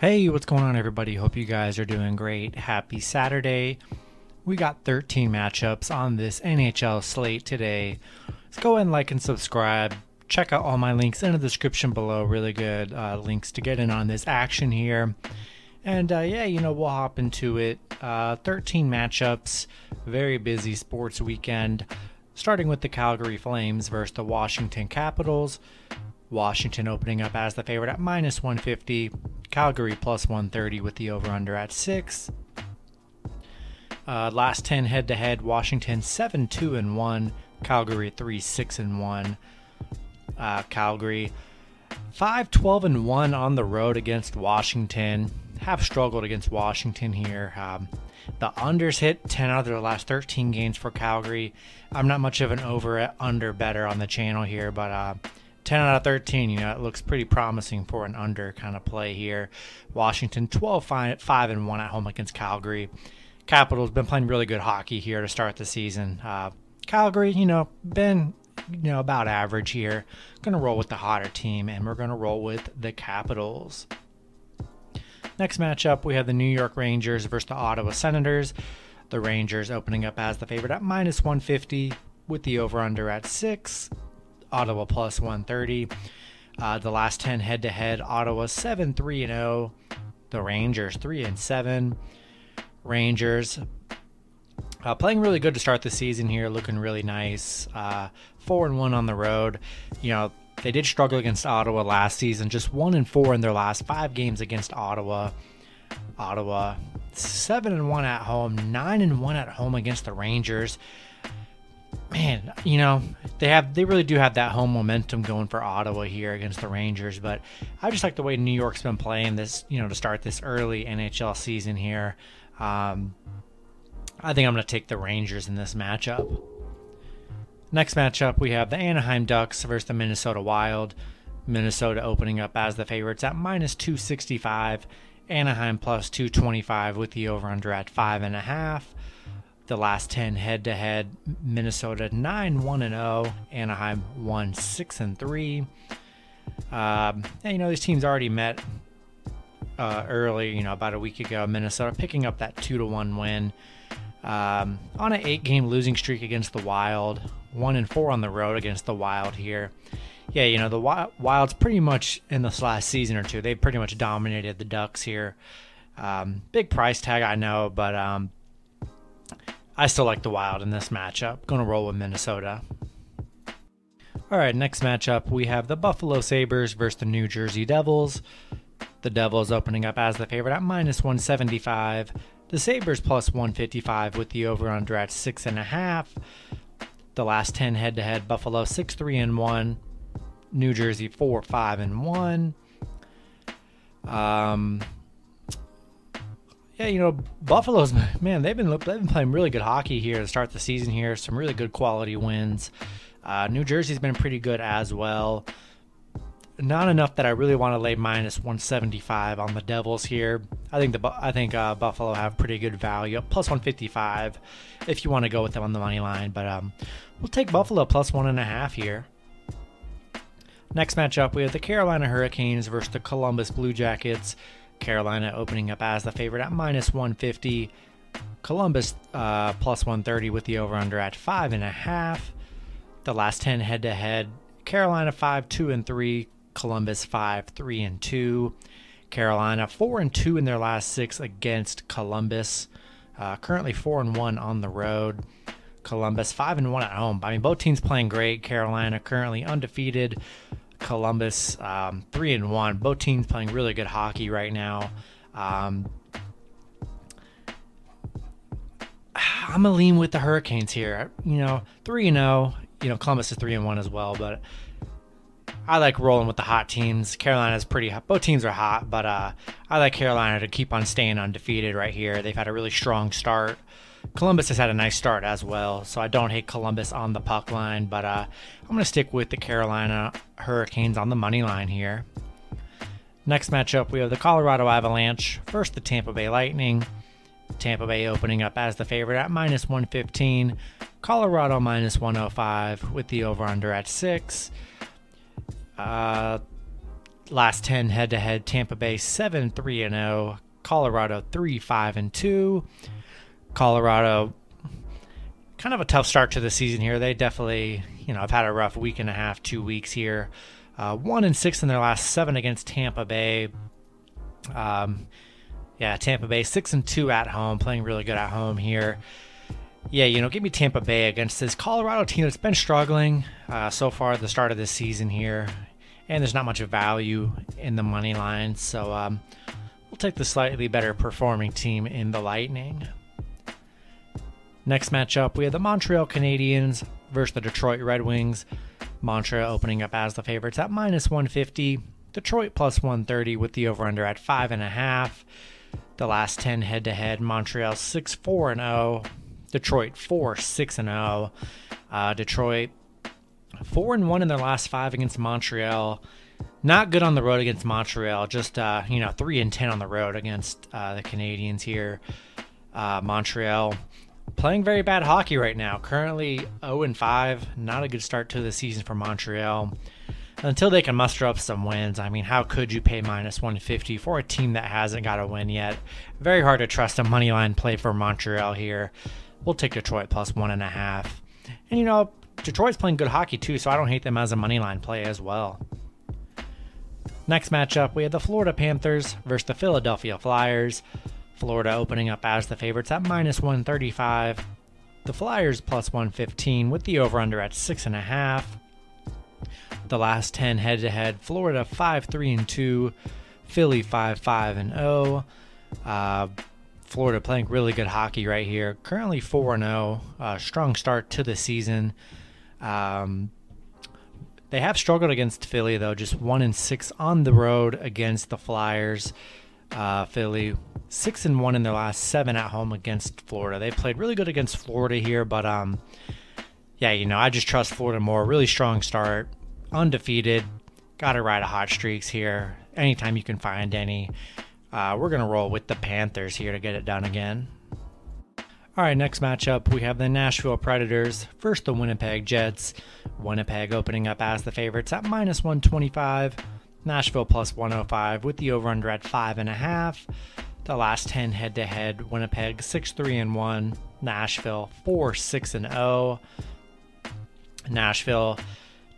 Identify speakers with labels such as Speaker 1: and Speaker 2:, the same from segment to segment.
Speaker 1: Hey, what's going on, everybody? Hope you guys are doing great. Happy Saturday. We got 13 matchups on this NHL slate today. Let's go ahead and like and subscribe. Check out all my links in the description below. Really good links to get in on this action here. And we'll hop into it. 13 matchups. Very busy sports weekend. Starting with the Calgary Flames versus the Washington Capitals. Washington opening up as the favorite at minus 150. Calgary plus 130 with the over-under at 6. Last 10 head-to-head, Washington 7-2-1. Calgary 3-6-1. Calgary 5-12-1 on the road against Washington. Have struggled against Washington here. The unders hit 10 out of their last 13 games for Calgary. I'm not much of an over-under better on the channel here, but 10 out of 13, it looks pretty promising for an under kind of play here. Washington 12-5-1 at home against Calgary. Capitals been playing really good hockey here to start the season. Calgary, been about average here. Going to roll with the hotter team, and we're going to roll with the Capitals. Next matchup, we have the New York Rangers versus the Ottawa Senators. The Rangers opening up as the favorite at minus 150 with the over-under at 6. Ottawa plus 130. The last 10 head-to-head, Ottawa 7-3-0. The Rangers 3-7. Rangers playing really good to start the season here, looking really nice. 4-1 on the road. They did struggle against Ottawa last season, just 1-4 in their last 5 games against Ottawa. Ottawa 7-1 at home, 9-1 at home against the Rangers. Man, they really do have that home momentum going for Ottawa here against the Rangers, but I just like the way New York's been playing this, to start this early NHL season here. I think I'm going to take the Rangers in this matchup. Next matchup, we have the Anaheim Ducks versus the Minnesota Wild. Minnesota opening up as the favorites at minus 265. Anaheim plus 225 with the over-under at 5.5. The last 10 head-to-head, Minnesota 9-1-0, Anaheim 1-6-3. These teams already met early, about a week ago. Minnesota picking up that 2-1 win on an 8-game losing streak against the Wild. 1-4 on the road against the Wild here. Yeah, the Wild's pretty much in this last season or two. They've pretty much dominated the Ducks here. Big price tag, I know, but I still like the Wild in this matchup. Going to roll with Minnesota. All right, next matchup, we have the Buffalo Sabres versus the New Jersey Devils. The Devils opening up as the favorite at minus 175. The Sabres plus 155 with the over-under at 6.5. The last 10 head-to-head, Buffalo 6-3-1. New Jersey 4-5-1. Buffalo's, man, they've been playing really good hockey here to start the season here. Some really good quality wins. New Jersey's been pretty good as well. Not enough that I really want to lay minus 175 on the Devils here. I think Buffalo have pretty good value, plus 155 if you want to go with them on the money line. But we'll take Buffalo plus 1.5 here. Next matchup, we have the Carolina Hurricanes versus the Columbus Blue Jackets. Carolina opening up as the favorite at minus 150. Columbus plus 130 with the over-under at 5.5. The last 10 head-to-head, Carolina 5-2-3. Columbus 5-3-2. Carolina 4-2 in their last 6 against Columbus. Currently 4-1 on the road. Columbus 5-1 at home. I mean, both teams playing great. Carolina currently undefeated. Columbus 3-1. Both teams playing really good hockey right now. I'm gonna lean with the Hurricanes here. 3-0. Columbus is 3-1 as well, but I like rolling with the hot teams. Carolina's pretty hot. Both teams are hot, but I like Carolina to keep on staying undefeated right here. They've had a really strong start. Columbus has had a nice start as well, so I don't hate Columbus on the puck line, but I'm going to stick with the Carolina Hurricanes on the money line here. Next matchup, we have the Colorado Avalanche versus the Tampa Bay Lightning. Tampa Bay opening up as the favorite at minus 115. Colorado minus 105 with the over-under at 6. Last 10 head-to-head, Tampa Bay 7-3-0, Colorado 3-5-2. Colorado, kind of a tough start to the season here. They definitely, have had a rough week and a half, 2 weeks here. 1-6 in their last 7 against Tampa Bay. Tampa Bay 6-2 at home, playing really good at home here. Give me Tampa Bay against this Colorado team that's been struggling so far at the start of this season here. And there's not much value in the money line, so we'll take the slightly better performing team in the Lightning. Next matchup, we have the Montreal Canadiens versus the Detroit Red Wings. Montreal opening up as the favorites at -150. Detroit +130 with the over-under at 5.5. The last 10 head-to-head, Montreal 6-4-0. Detroit 4-6-0. Detroit 4-1 in their last 5 against Montreal. Not good on the road against Montreal. Just 3-10 on the road against the Canadiens here. Montreal playing very bad hockey right now. Currently 0-5. Not a good start to the season for Montreal. Until they can muster up some wins, how could you pay -150 for a team that hasn't got a win yet? Very hard to trust a money line play for Montreal here. We'll take Detroit +1.5. And Detroit's playing good hockey too, so I don't hate them as a money line play as well. Next matchup, we have the Florida Panthers versus the Philadelphia Flyers. Florida opening up as the favorites at -135. The Flyers +115 with the over-under at 6.5. The last 10 head-to-head, Florida 5-3-2, Philly 5-5-0. Florida playing really good hockey right here. Currently 4-0, strong start to the season. They have struggled against Philly though, just 1-6 on the road against the Flyers. Philly 6-1 in their last 7 at home against Florida. They played really good against Florida here, but I just trust Florida more. Really strong start. Undefeated, got to ride a hot streaks here. Anytime you can find any. We're going to roll with the Panthers here to get it done again. All right, next matchup, we have the Nashville Predators versus the Winnipeg Jets. Winnipeg opening up as the favorites at -125. Nashville +105 with the over-under at 5.5. The last 10 head-to-head, Winnipeg 6-3-1. Nashville 4-6-0. Nashville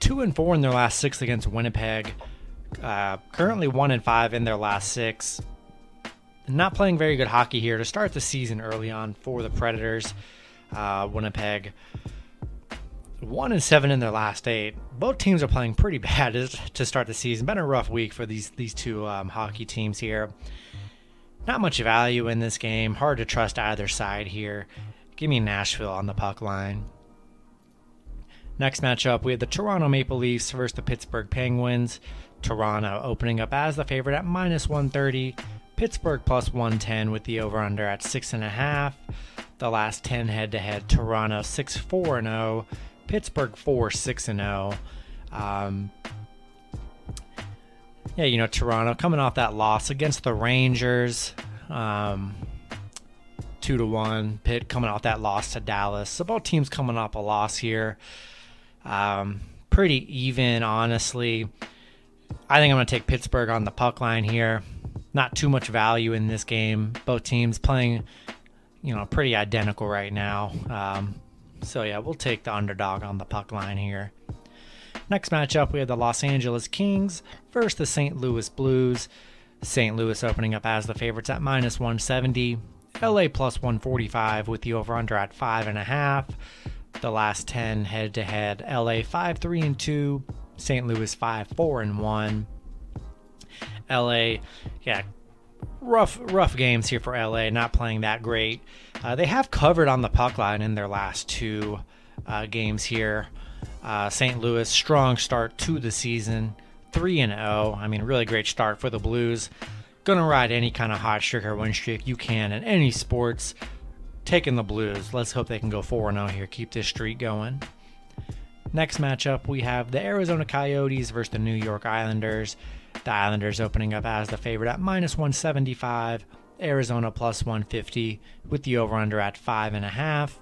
Speaker 1: 2-4 in their last 6 against Winnipeg. Currently 1-5 in their last 6. Not playing very good hockey here to start the season early on for the Predators. Winnipeg 1-7 in their last 8. Both teams are playing pretty bad to start the season. Been a rough week for these two hockey teams here. Not much value in this game. Hard to trust either side here. Give me Nashville on the puck line. Next matchup, we have the Toronto Maple Leafs versus the Pittsburgh Penguins. Toronto opening up as the favorite at -130. Pittsburgh +110 with the over-under at 6.5. The last 10 head-to-head, Toronto 6-4-0. Pittsburgh 4-6-0. Toronto coming off that loss against the Rangers. 2-1. Pitt coming off that loss to Dallas. So both teams coming off a loss here. Pretty even, honestly. I think I'm going to take Pittsburgh on the puck line here. Not too much value in this game. Both teams playing, pretty identical right now. We'll take the underdog on the puck line here. Next matchup, we have the Los Angeles Kings versus the St. Louis Blues. St. Louis opening up as the favorites at -170. LA +145 with the over-under at 5.5. The last 10 head-to-head, LA 5-3-2, St. Louis 5-4-1. LA, rough games here for LA, not playing that great. They have covered on the puck line in their last 2 games here. St. Louis, strong start to the season, 3-0. Really great start for the Blues. Gonna ride any kind of hot streak or win streak you can in any sports. Taking the Blues. Let's hope they can go 4-0 here, keep this streak going. Next matchup, we have the Arizona Coyotes versus the New York Islanders. The Islanders opening up as the favorite at -175. Arizona +150 with the over-under at 5.5.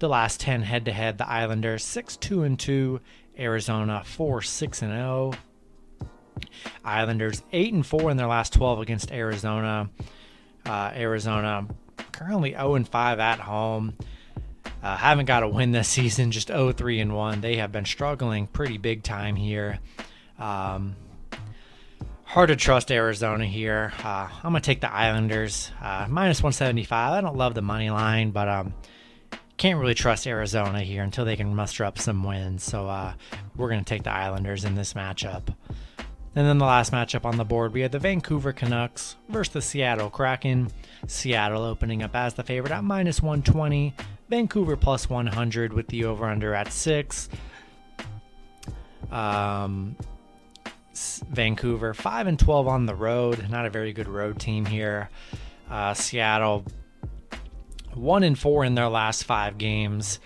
Speaker 1: The last 10 head-to-head, the Islanders 6-2-2. Arizona 4-6-0. Islanders 8-4 in their last 12 against Arizona. Arizona currently 0-5 at home. Haven't got a win this season, just 0-3-1. They have been struggling pretty big time here. Hard to trust Arizona here. I'm going to take the Islanders. Minus 175. I don't love the money line, but can't really trust Arizona here until they can muster up some wins. So we're going to take the Islanders in this matchup. And then the last matchup on the board, we have the Vancouver Canucks versus the Seattle Kraken. Seattle opening up as the favorite at minus 120. Vancouver plus 100 with the over-under at 6. Vancouver 5-12 on the road. Not a very good road team here. Seattle 1-4 in their last 5 games.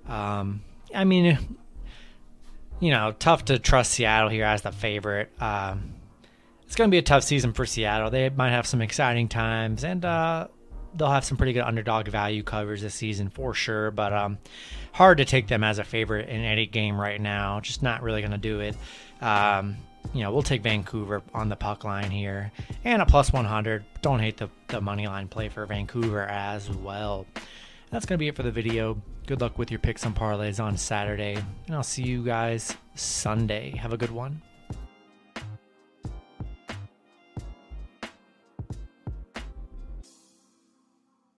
Speaker 1: I mean, tough to trust Seattle here as the favorite. It's going to be a tough season for Seattle. They might have some exciting times, and they'll have some pretty good underdog value covers this season for sure, but hard to take them as a favorite in any game right now. Just not really going to do it. We'll take Vancouver on the puck line here, and a plus 100. Don't hate the money line play for Vancouver as well. That's going to be it for the video. Good luck with your picks and parlays on Saturday, and I'll see you guys Sunday. Have a good one.